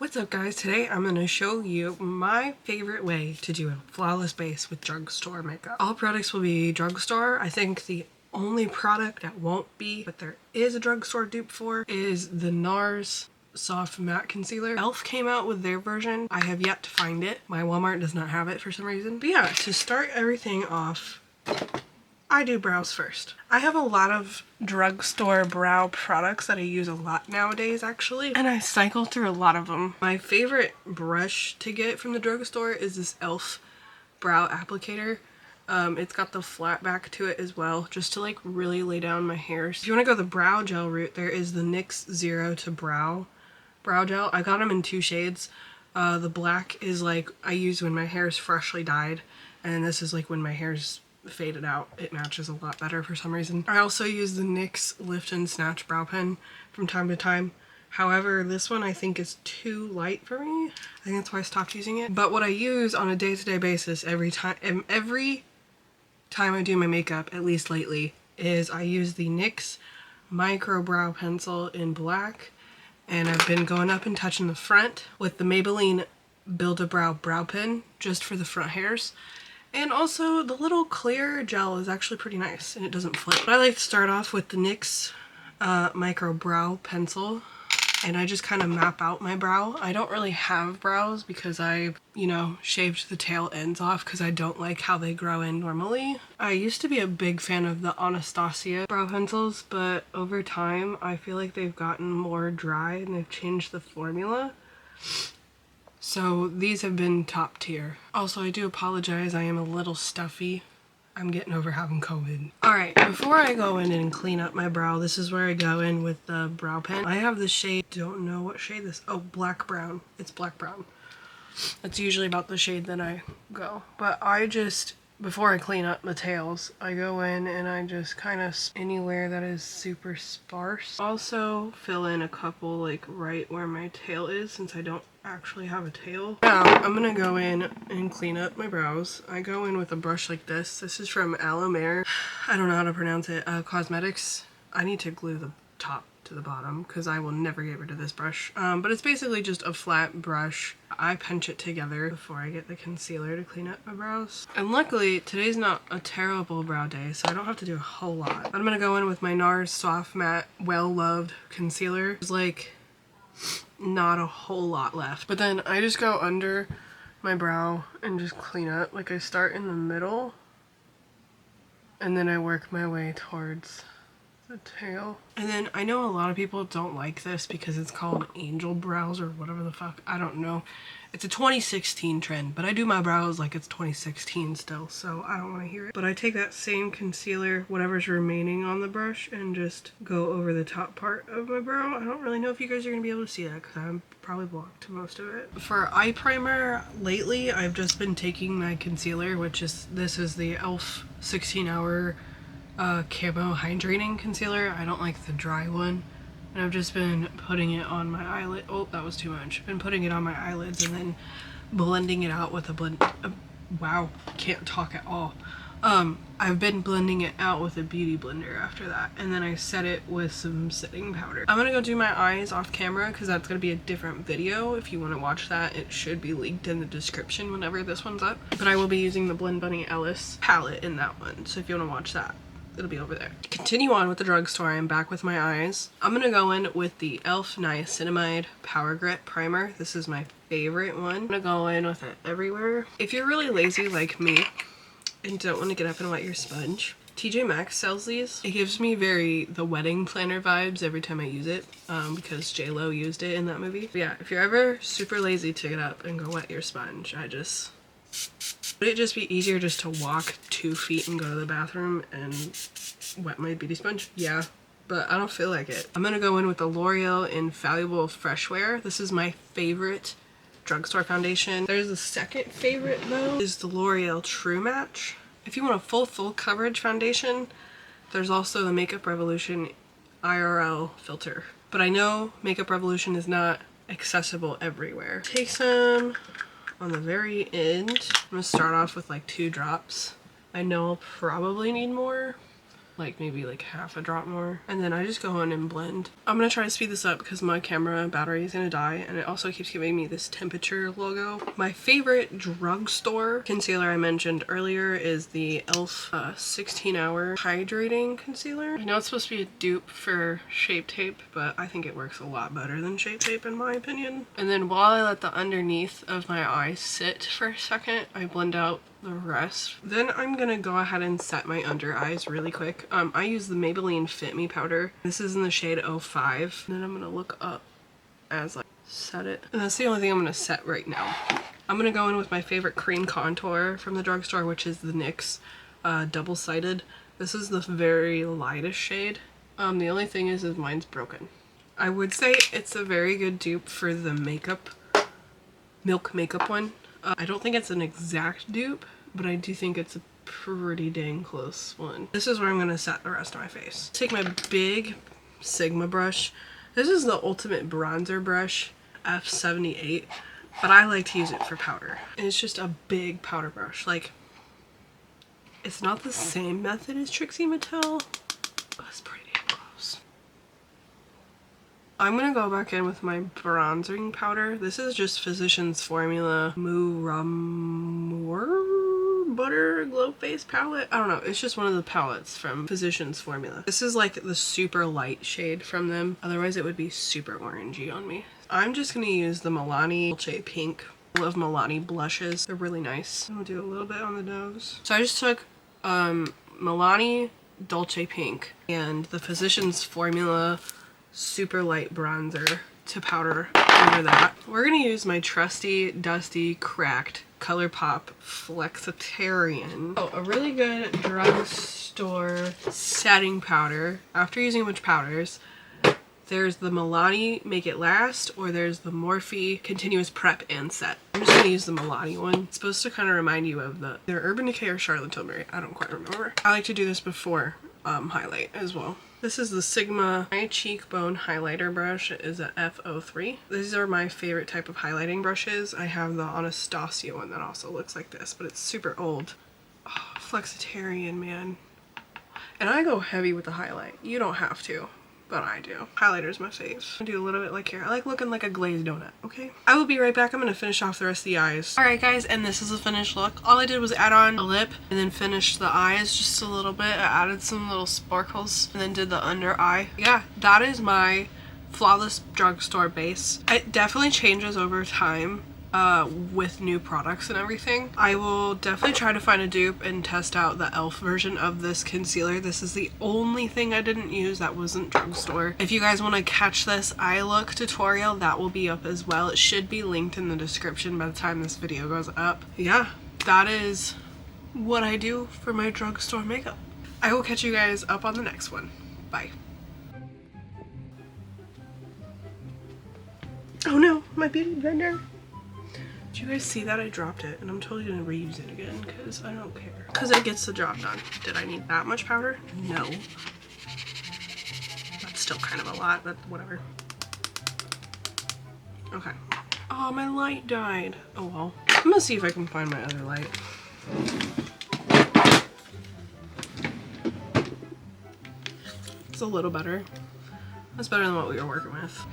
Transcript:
What's up guys, today I'm going to show you my favorite way to do a flawless base with drugstore makeup. All products will be drugstore. I think the only product that won't be, but there is a drugstore dupe for, is the NARS Soft Matte Concealer. e.l.f. came out with their version. I have yet to find it. My Walmart does not have it for some reason. But yeah, to start everything off, I do brows first. I have a lot of drugstore brow products that I use a lot nowadays actually, and I cycle through a lot of them. My favorite brush to get from the drugstore is this e.l.f. brow applicator. It's got the flat back to it as well, just to like really lay down my hairs. If you want to go the brow gel route, there is the NYX Zero to Brow gel. I got them in two shades. The black is like I use when my hair is freshly dyed, and this is like when my hair's faded out. It matches a lot better for some reason. I also use the NYX Lift and Snatch brow pen from time to time. However, this one I think is too light for me. I think that's why I stopped using it. But what I use on a day-to-day basis every time I do my makeup, at least lately, is I use the NYX Micro Brow Pencil in black, and I've been going up and touching the front with the Maybelline Build-A-Brow brow pen just for the front hairs. And also the little clear gel is actually pretty nice and it doesn't flip. But I like to start off with the NYX Micro Brow Pencil, and I just kind of map out my brow. I don't really have brows because I, shaved the tail ends off because I don't like how they grow in normally. I used to be a big fan of the Anastasia brow pencils, but over time I feel like they've gotten more dry and they've changed the formula. So these have been top tier. Also, I do apologize, I am a little stuffy. I'm getting over having COVID. Alright, before I go in and clean up my brow, this is where I go in with the brow pen. I have the shade, don't know what shade this, oh, black brown. It's black brown. That's usually about the shade that I go. But I just, before I clean up the tails, I go in and I just kind of anywhere that is super sparse. Also fill in a couple like right where my tail is, since I don't actually have a tail. Now I'm gonna go in and clean up my brows. I go in with a brush like this. This is from Alamere. I don't know how to pronounce it. Cosmetics. I need to glue the top to the bottom because I will never get rid of this brush. But it's basically just a flat brush. I pinch it together before I get the concealer to clean up my brows. And luckily today's not a terrible brow day, so I don't have to do a whole lot. But I'm gonna go in with my NARS Soft Matte Well-Loved Concealer. There's like not a whole lot left. But then I just go under my brow and just clean up. Like I start in the middle and then I work my way towards the tail. And then I know a lot of people don't like this because it's called angel brows or whatever the fuck. I don't know. It's a 2016 trend, but I do my brows like it's 2016 still, so I don't want to hear it. But I take that same concealer, whatever's remaining on the brush, and just go over the top part of my brow. I don't really know if you guys are going to be able to see that because I'm probably blocked to most of it. For eye primer, lately I've just been taking my concealer, which is, this is the e.l.f. 16-hour camo hydrating concealer. I don't like the dry one, and I've just been putting it on my eyelid. Oh, that was too much. Been putting it on my eyelids and then blending it out with a blend. Wow, can't talk at all. I've been blending it out with a beauty blender after that, and then I set it with some setting powder. I'm gonna go do my eyes off camera because that's gonna be a different video. If you want to watch that, it should be linked in the description whenever this one's up. But I will be using the Blend Bunny Ellis palette in that one, so if you want to watch that, it'll be over there. Continue on with the drugstore. I'm back with my eyes. I'm gonna go in with the e.l.f. Niacinamide Power Grip Primer. This is my favorite one. I'm gonna go in with it everywhere. If you're really lazy like me and don't want to get up and wet your sponge, TJ Maxx sells these. It gives me very the wedding planner vibes every time I use it, because J-Lo used it in that movie. But yeah, if you're ever super lazy to get up and go wet your sponge, would it just be easier just to walk 2 feet and go to the bathroom and wet my beauty sponge? Yeah, but I don't feel like it. I'm gonna go in with the L'Oreal Infallible Fresh Wear. This is my favorite drugstore foundation. There's a second favorite though, is the L'Oreal True Match. If you want a full coverage foundation, there's also the Makeup Revolution IRL filter. But I know Makeup Revolution is not accessible everywhere. Take some on the very end. I'm gonna start off with like 2 drops. I know I'll probably need more. like maybe like half a drop more. And then I just go in and blend. I'm gonna try to speed this up because my camera battery is gonna die, and it also keeps giving me this temperature logo. My favorite drugstore concealer I mentioned earlier is the e.l.f. 16-hour hydrating concealer. I know it's supposed to be a dupe for Shape Tape, but I think it works a lot better than Shape Tape in my opinion. And then while I let the underneath of my eye sit for a second, I blend out the rest. Then I'm gonna go ahead and set my under eyes really quick. I use the Maybelline Fit Me powder. This is in the shade 05. And then I'm gonna look up as I set it. And that's the only thing I'm gonna set right now. I'm gonna go in with my favorite cream contour from the drugstore, which is the NYX double-sided. This is the very lightest shade. The only thing is mine's broken. I would say it's a very good dupe for the Milk Makeup one. I don't think it's an exact dupe, but I do think it's a pretty dang close one. This is where I'm gonna set the rest of my face. Take my big Sigma brush. This is the ultimate bronzer brush, F78, but I like to use it for powder. And it's just a big powder brush. Like, it's not the same method as Trixie Mattel, but it's pretty dang close. I'm gonna go back in with my bronzing powder. This is just Physicians Formula Mouramor Butter Glow Face palette. I don't know, it's just one of the palettes from Physicians Formula. This is like the super light shade from them. Otherwise it would be super orangey on me. I'm just gonna use the Milani Dolce Pink. I love Milani blushes. They're really nice. I'm gonna do a little bit on the nose. So I just took Milani Dolce Pink and the Physicians Formula super light bronzer to powder over that. We're gonna use my trusty, dusty, cracked ColourPop Flexitarian. Oh, a really good drugstore setting powder. After using a bunch of powders, there's the Milani Make It Last, or there's the Morphe Continuous Prep and Set. I'm just gonna use the Milani one. It's supposed to kind of remind you of either Urban Decay or Charlotte Tilbury. I don't quite remember. I like to do this before highlight as well. This is the Sigma Eye Cheekbone Highlighter brush. It is a F03. These are my favorite type of highlighting brushes. I have the Anastasia one that also looks like this, but it's super old. Oh, Flexitarian, man. And I go heavy with the highlight. You don't have to, but I do. Highlighter's my fave. I do a little bit like here. I like looking like a glazed donut, okay? I will be right back. I'm gonna finish off the rest of the eyes. Alright guys, and this is a finished look. All I did was add on a lip and then finish the eyes just a little bit. I added some little sparkles and then did the under eye. Yeah, that is my Flawless Drugstore base. It definitely changes over time with new products and everything. I will definitely try to find a dupe and test out the e.l.f. version of this concealer. This is the only thing I didn't use that wasn't drugstore. If you guys want to catch this eye look tutorial, that will be up as well. It should be linked in the description by the time this video goes up. Yeah, that is what I do for my drugstore makeup. I will catch you guys up on the next one. Bye. Oh no, my beauty blender. Did you guys see that? I dropped it, and I'm totally gonna reuse it again because I don't care. Because it gets the job done. Did I need that much powder? No. That's still kind of a lot, but whatever. Okay. Oh, my light died. Oh well. I'm gonna see if I can find my other light. It's a little better. That's better than what we were working with.